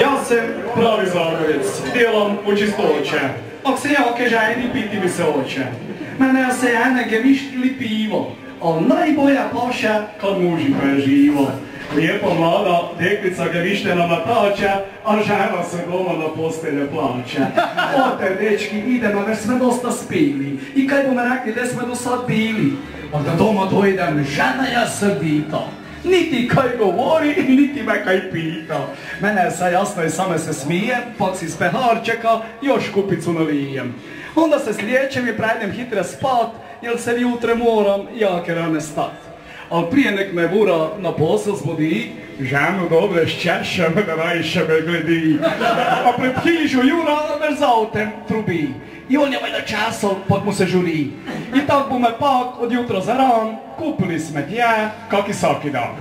Ja sam pravi Zagorec, djelam u čistoće. Ak se jake ženi piti mi se oče. Mene se ene gemištili pivo, al najbolja paša kad mužiko je živo. Lijepa mlada deklica gemištena matača, a žena se doma na postelje plaća. Ote, dečki, idemo, već smo dosta spili. I kaj bomo rekli, da smo do sad bili? Od da doma dojdem, žena je srdita. Niti kaj govori, niti me kaj pita. Mene se jasno i same se smije, pak si iz peharčeka još kupicu nalijem. Onda se sliječem i prejdem hitre spat, jer se jutre moram jake rane stat. Al prije nek me vura na posel zbudi, ženu dobre ščešem, da najše me gledi. A pred hižu jura me z autem trubi. I on je vajda časov, pak mu se žuri. I tak bo me pak od jutra za ran kupili smetje, kak i saki dan.